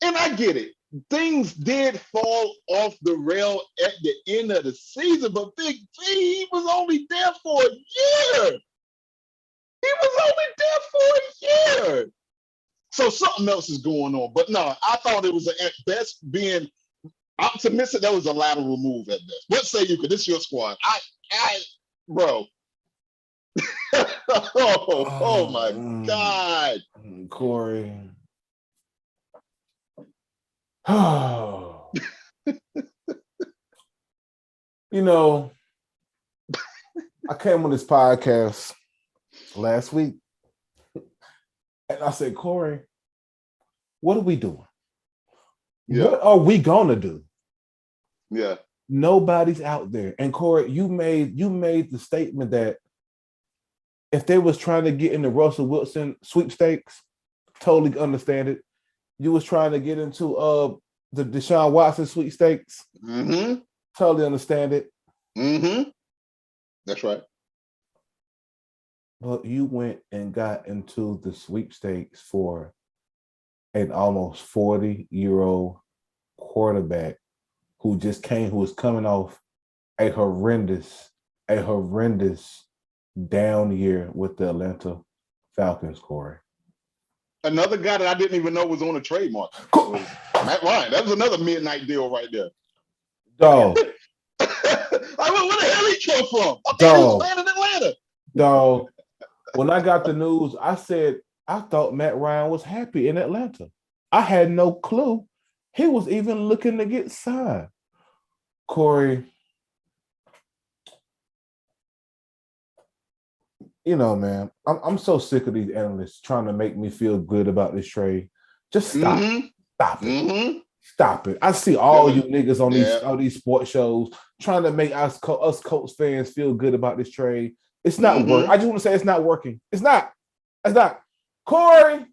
And I get it. Things did fall off the rail at the end of the season, but Big V, he was only there for a year. He was only there for a year. So something else is going on. But no, I thought it was at best being optimistic. That was a lateral move at best. What say you? Because this is your squad. Bro. oh my God. Corey. You know, I came on this podcast last week and I said, Corey, what are we doing? Yeah. What are we gonna do? Yeah. Nobody's out there. And Corey, you made the statement that if they was trying to get in the Russell Wilson sweepstakes, totally understand it. You was trying to get into the Deshaun Watson sweepstakes, totally understand it. That's right. But you went and got into the sweepstakes for an almost 40-year-old quarterback who was coming off a horrendous down year with the Atlanta Falcons, Corey. Another guy that I didn't even know was on a trademark. Matt Ryan. That was another midnight deal right there. Dog. Like, where the hell he come from? I thought he was playing in Atlanta. Dog. When I got the news, I said, I thought Matt Ryan was happy in Atlanta. I had no clue he was even looking to get signed. Corey, you know, man, I'm so sick of these analysts trying to make me feel good about this trade. Just stop. Stop it. Stop it. I see all you niggas on these sports shows trying to make us Colts fans feel good about this trade. It's not working. I just want to say it's not working. It's not. Corey,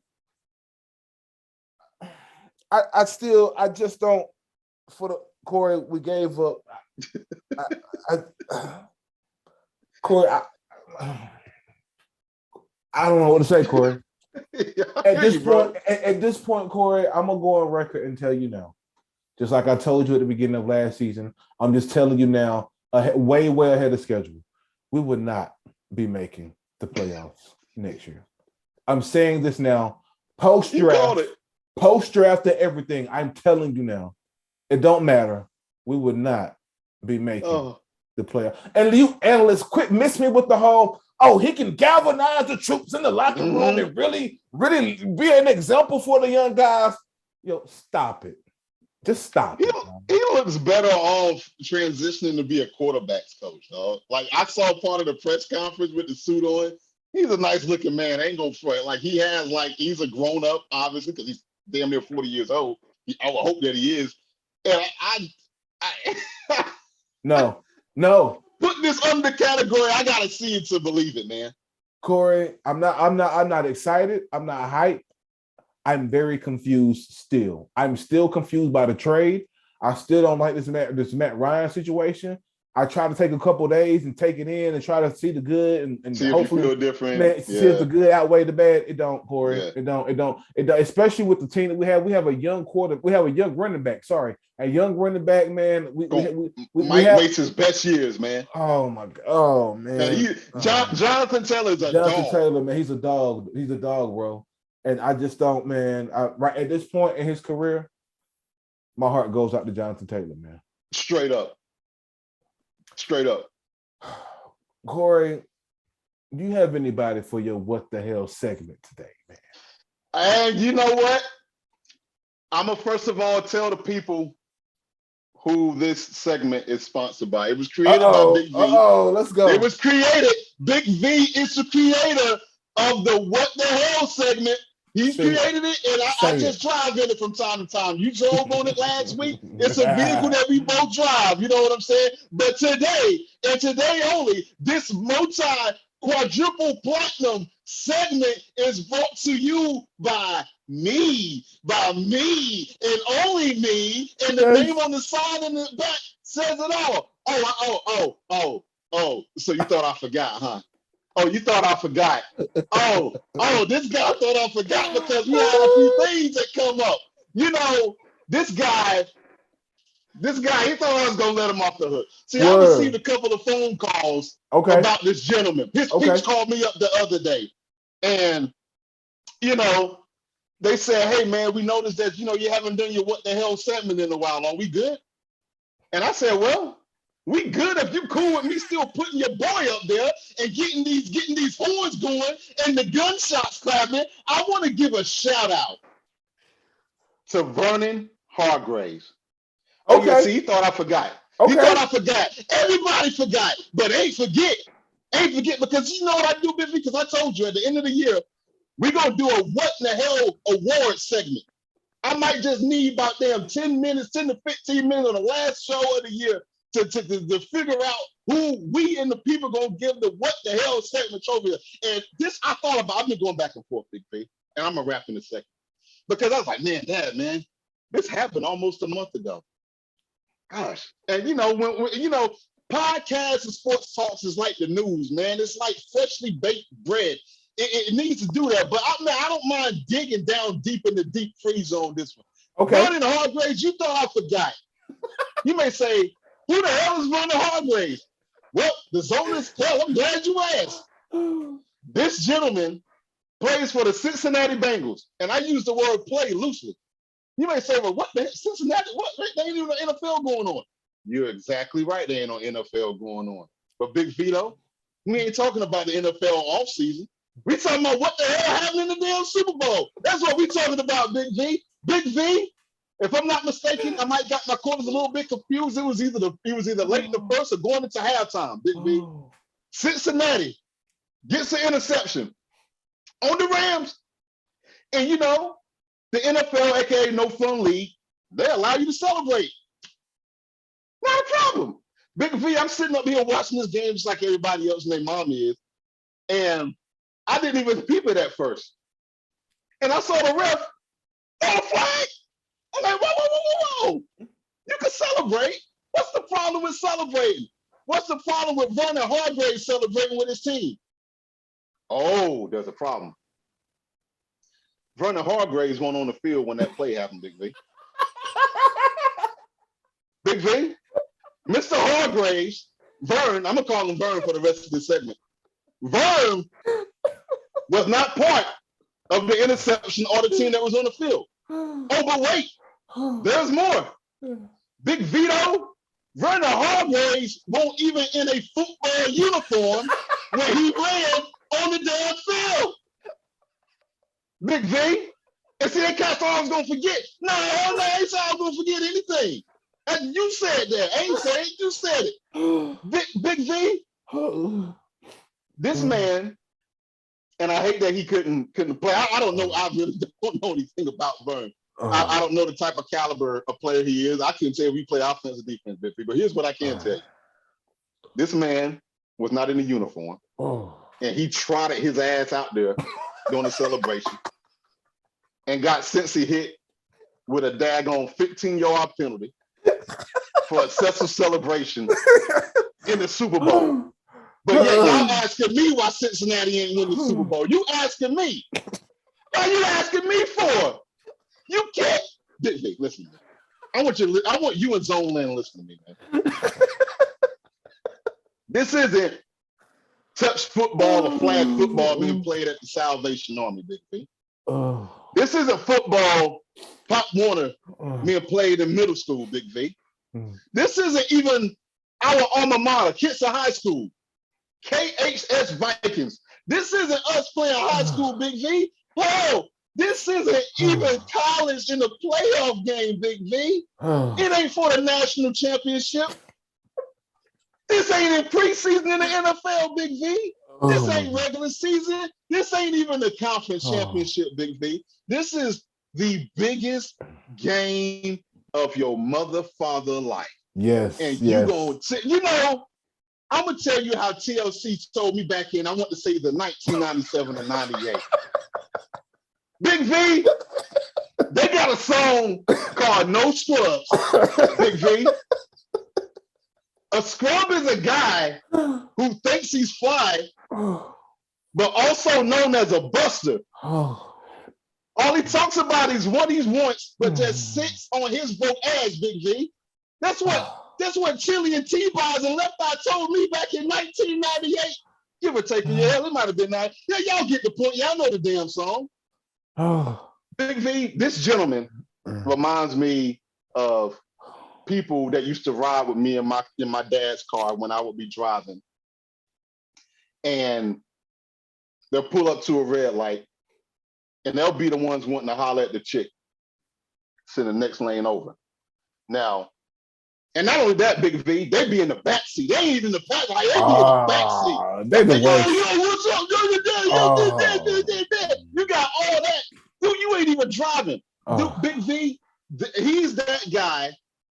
I just don't, Corey, we gave up. Corey, I don't know what to say, Corey. At this point, Corey, I'm gonna go on record and tell you now, just like I told you at the beginning of last season, I'm just telling you now, way ahead of schedule, we would not be making the playoffs next year. I'm saying this now, post-draft to everything. I'm telling you now, it don't matter. We would not be making the playoffs. And you analysts, quit miss me with the whole, he can galvanize the troops in the locker room and really, really be an example for the young guys. Yo, stop it. Just stop it. He looks better off transitioning to be a quarterback's coach, dog. Like, I saw part of the press conference with the suit on. He's a nice looking man. I ain't gonna front. Like, he's a grown up, obviously, because he's damn near 40 years old. I would hope that he is. And No. Put this under category. I gotta see it to believe it, man. Corey, I'm not excited. I'm not hyped. I'm very confused still. I'm still confused by the trade. I still don't like this Matt Ryan situation. I try to take a couple of days and take it in and try to see the good and see hopefully if you feel different. See if the good outweigh the bad. It don't, Corey. Yeah. It don't. Especially with the team that we have. We have a young running back. Sorry, a young running back, man. Mike waits his best years, man. Oh my God. Oh man. Jonathan Taylor's a dog. Taylor, man, he's a dog. He's a dog, bro. And I just don't, man. Right at this point in his career, my heart goes out to Jonathan Taylor, man. Straight up. Corey, do you have anybody for your what the hell segment today, man? And you know what? I'm going to first of all tell the people who this segment is sponsored by. It was created by Big V. Let's go. It was created. Big V is the creator of the What the Hell segment. He created it, and I just drive in it from time to time. You drove on it last week. It's a vehicle that we both drive. You know what I'm saying? But today, and today only, this multi-quadruple platinum segment is brought to you by me, and only me. And the name on the side and the back says it all. Oh, so you thought I forgot, huh? Oh, you thought I forgot. Oh, this guy thought I forgot because we had a few things that come up. You know, this guy, he thought I was gonna let him off the hook. See, I received a couple of phone calls about this gentleman. His speech called me up the other day, and you know, they said, "Hey man, we noticed that you haven't done your what the hell segment in a while. Are we good?" And I said, "Well, we good if you cool with me still putting your boy up there and getting these horns going and the gunshots clapping." I want to give a shout out to Vernon Hargraves. Oh, yeah, see, he thought I forgot. He thought I forgot. Everybody forgot, but ain't forget. Ain't forget because you know what I do, Biffy? Because I told you at the end of the year, we're going to do a What in the Hell award segment. I might just need about 10 to 15 minutes on the last show of the year to figure out who we and the people going to give the What the Hell segment trophy. And this I thought about. I've been going back and forth, Big P, and I'm going to wrap in a second. Because I was like, man, this happened almost a month ago. Gosh. And when podcasts and sports talks is like the news, man. It's like freshly baked bread. It needs to do that. But I don't mind digging down deep in the deep freeze on this one. Okay. Vernon Hargraves, you thought I forgot. You may say, who the hell is Vernon Hargraves? Well, the zone is hell. I'm glad you asked. This gentleman plays for the Cincinnati Bengals. And I use the word play loosely. You may say, well, what the heck? Cincinnati? What? They ain't even no NFL going on. You're exactly right. There ain't no NFL going on. But Big Vito, we ain't talking about the NFL offseason. We talking about what the hell happened in the damn Super Bowl. That's what we talking about, Big V. Big V, if I'm not mistaken, I might got my quarters a little bit confused. It was either late in the first or going into halftime, Big V. Cincinnati gets an interception on the Rams. And the NFL, aka No Fun League, they allow you to celebrate. Not a problem. Big V, I'm sitting up here watching this game just like everybody else and their mom is. And I didn't even peep it at first. And I saw the ref on a flag. I'm like, whoa. You can celebrate. What's the problem with celebrating? What's the problem with Vernon Hargraves celebrating with his team? Oh, there's a problem. Vernon Hargraves went on the field when that play happened, Big V. Big V, Mr. Hargraves, Vern, I'm going to call him Vern for the rest of this segment. Vern was not part of the interception or the team that was on the field. Oh, but wait, there's more. Big Vito, Vernon Hargraves won't even in a football uniform when he ran on the damn field. Big V, and see, that cat thought I was going to forget. No, I ain't saying I was going to forget anything. And you said that. I ain't saying it. You said it. Big V, this man, and I hate that he couldn't play. I don't know. I really don't know anything about Vern. I don't know the type of caliber of player he is. I can't tell if he play offense or defense, Big V, but here's what I can tell you. This man was not in the uniform, and he trotted his ass out there during the celebration and got Cincy hit with a daggone 15-yard penalty for excessive celebration in the Super Bowl. But yet y'all asking me why Cincinnati ain't win the Super Bowl. You asking me. What are you asking me for? You can't. Listen, man. I want you and Zone Land to listen to me, man. This isn't touch football or flag football being played at the Salvation Army, Big V. This isn't football, Pop Warner being played in middle school, Big V. This isn't even our alma mater, Kitson High School, KHS Vikings. This isn't us playing high school, Big V. Bro, this isn't even college in the playoff game, Big V. It ain't for the national championship. This ain't in preseason in the NFL, Big V. This ain't regular season. This ain't even the conference championship, Big V. This is the biggest game of your mother-father life. Yes. And you gonna, I'm gonna tell you how TLC told me back in, I want to say the 1997 or 98. Big V, they got a song called No Scrubs, Big V. A scrub is a guy who thinks he's fly, but also known as a buster. All he talks about is what he wants, but just sits on his broke ass, Big V. That's what Chili and T-Bars and Left Eye told me back in 1998. Give or take a year. It might have been that. Yeah, y'all get the point. Y'all know the damn song. Big V, this gentleman reminds me of people that used to ride with me in my dad's car when I would be driving. And they'll pull up to a red light, and they'll be the ones wanting to holler at the chick. Send the next lane over. Now, and not only that, Big V, they be in the back seat. They ain't even in the back, like they be in the back seat. They the worst. Yo, what's up? You got all that. Dude, you ain't even driving. Dude, Big V, he's that guy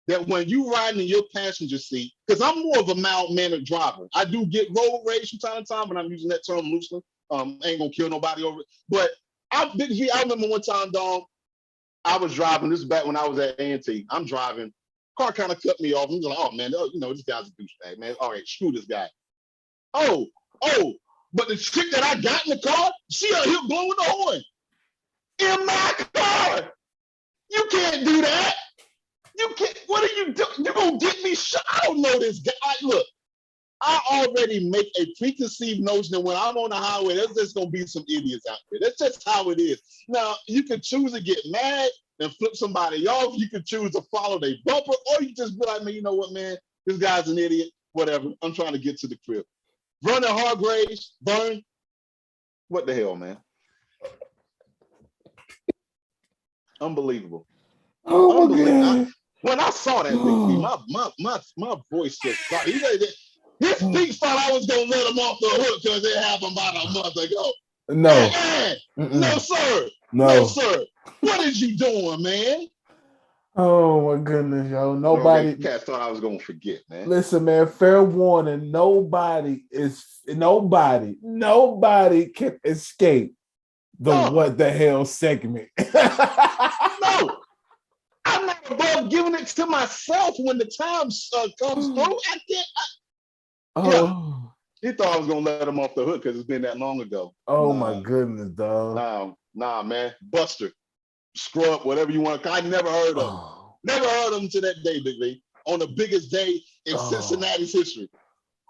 that when you riding in your passenger seat, because I'm more of a mild-mannered driver. I do get road rage from time to time, but I'm using that term loosely. Ain't gonna kill nobody over it. But Big V, I remember one time, dog, I was driving. This is back when I was at A&T. I'm driving. Car kind of cut me off. I'm like, oh man, this guy's a douchebag, man. All right, screw this guy. Oh, but the chick that I got in the car, she out here blowing the horn in my car. You can't do that. You can't. What are you doing? You gonna get me shot? I don't know this guy. Look, I already make a preconceived notion that when I'm on the highway, there's just gonna be some idiots out there. That's just how it is. Now, you can choose to get mad and flip somebody off. You can choose to follow their bumper, or you just be like, man, you know what, man? This guy's an idiot. Whatever. I'm trying to get to the crib. Vernon Hargraves, Vern. What the hell, man? Unbelievable. Oh my God. When I saw that thing, my voice just started. His speech thought I was gonna let him off the hook because it happened about a month ago. No. No, sir. No. No, sir. What is you doing, man? Oh my goodness, yo. Nobody. Cats thought I was gonna forget, man. Listen, man, fair warning. Nobody can escape the what the hell segment. No. I'm not above giving it to myself when the time comes through. He thought I was gonna let him off the hook because it's been that long ago. My goodness, dog. Nah, man. Buster, Scrub, whatever you want to call. I never heard of him. Never heard of him to that day, Big V. On the biggest day in Cincinnati's history.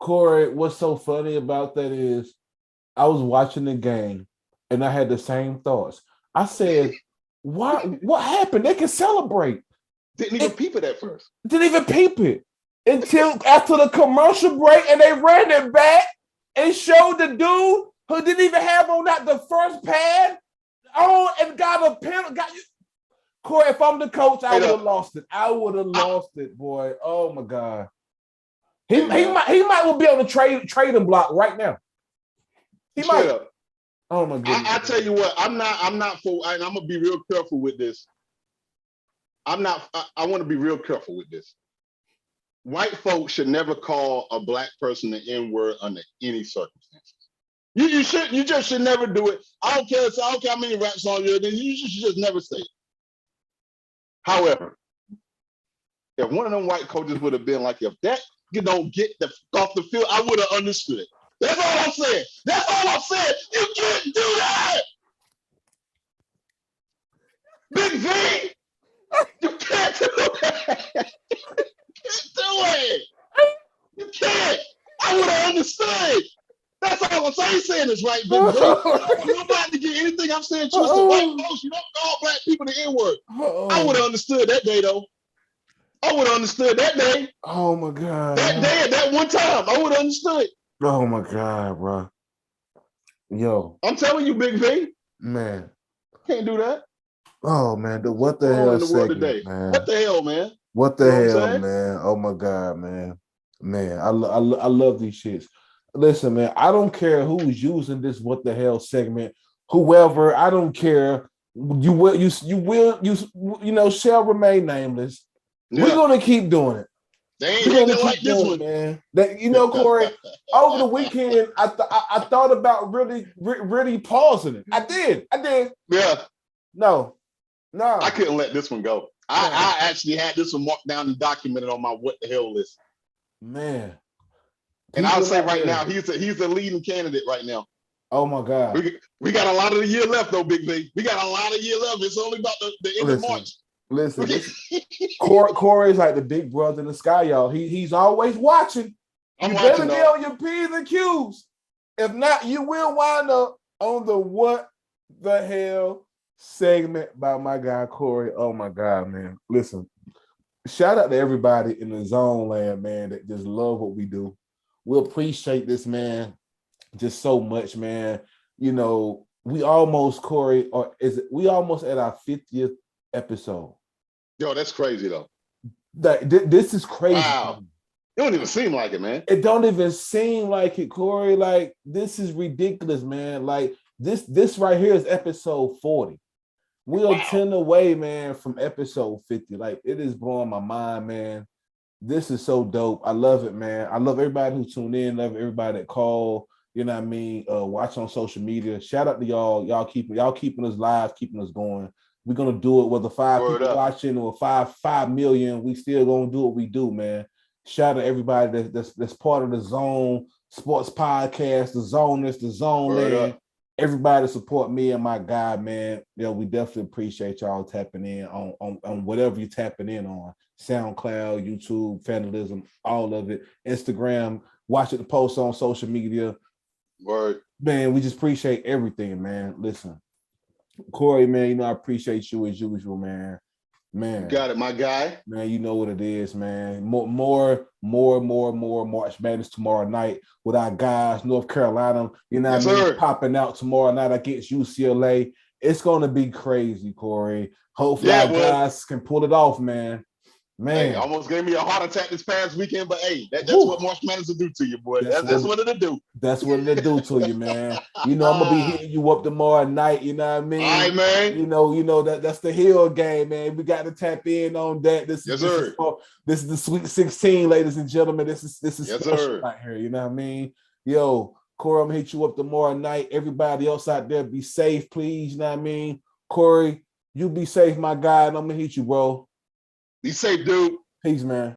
Corey, what's so funny about that is I was watching the game and I had the same thoughts. I said, what happened? They can celebrate. Didn't even peep it at first. Didn't even peep it until after the commercial break, and they ran it back and showed the dude who didn't even have on that the first pad and got a penalty. Corey, if I'm the coach, I would have lost it. I would have lost it, boy. Oh my God. He might well be on the trading block right now. He might. Up. Oh my goodness. I tell you what, I'm not for, and I'm gonna be real careful with this. I want to be real careful with this. White folks should never call a black person the N-word under any circumstances. You just should never do it. I don't care how many rap songs you're in, you should just never say it. However, if one of them white coaches would have been like, if that you don't get off the field, I would have understood it. That's all I'm saying. You can't do that. Big V, you can't do that. You can't. I would have understood. That's all I'm saying. I ain't saying this right, Big V. You don't have to get anything I'm saying twisted. White folks, you don't call black people the N-word. I would have understood that day, though. I would have understood that day. Oh, my God. That day at that one time, I would have understood. Oh, my God, bro. Yo. I'm telling you, Big V. Man. Can't do that. Oh, man. What the hell segment, man? What the hell, man? What the hell, man? Oh, my God, man. Man, I love these shits. Listen, man, I don't care who's using this what the hell segment. Whoever, I don't care. You will shall remain nameless. Yeah. We're gonna keep doing it. They ain't like this one, man. Corey, over the weekend, I thought about really pausing it. I did. Yeah. No. I couldn't let this one go. I actually had this one marked down and documented on my what the hell list. Man. And I'll People say out right there. now, he's the leading candidate right now. Oh my God. We got a lot of the year left though, Big V. We got a lot of year left. It's only about the end of March. Listen. Corey's like the big brother in the sky, y'all. He's always watching. You better get on your P's and Q's. If not, you will wind up on the what the hell segment by my guy Corey. Oh my God, man. Listen, shout out to everybody in the zone land, man, that just love what we do. We appreciate this, man, just so much, man. You know, we almost, Corey, we almost at our 50th episode. Yo, that's crazy though. This is crazy. Wow. It don't even seem like it, man. It don't even seem like it, Corey. Like, this is ridiculous, man. Like, this right here is episode 40. We are 10 away, man, from episode 50. Like, it is blowing my mind, man. This is so dope. I love it, man. I love everybody who tuned in. Love everybody that called. You know what I mean? Watch on social media. Shout out to y'all. Y'all keeping us live, keeping us going. We're gonna do it whether 5 people watching or 5 million. We still gonna do what we do, man. Shout out to everybody that's part of the Zone Sports Podcast, the Zoners, the Zone Land. Everybody support me and my guy, man. You know, we definitely appreciate y'all tapping in on whatever you're tapping in on. SoundCloud, YouTube, Fanalism, all of it. Instagram, watch the posts on social media. Word. Man, we just appreciate everything, man. Listen, Corey, man, you know I appreciate you as usual, man. Man, got it, my guy. Man, you know what it is, man. More March Madness tomorrow night with our guys, North Carolina. You know what I mean? Popping out tomorrow night against UCLA. It's gonna be crazy, Corey. Hopefully our guys can pull it off, man. Hey, almost gave me a heart attack this past weekend, but hey, that's what March Madness will do to you, boy. That's what it'll do. That's what it'll do to you, man. You know, I'm gonna be hitting you up tomorrow night. You know what I mean? All right, man. You know that's the Hill game, man. We got to tap in on that. This is the Sweet 16, ladies and gentlemen. This is special right here. You know what I mean? Yo, Corey, I'm gonna hit you up tomorrow night. Everybody else out there, be safe, please. You know what I mean? Corey, you be safe, my guy, and I'm gonna hit you, bro. Be safe, dude. Peace, man.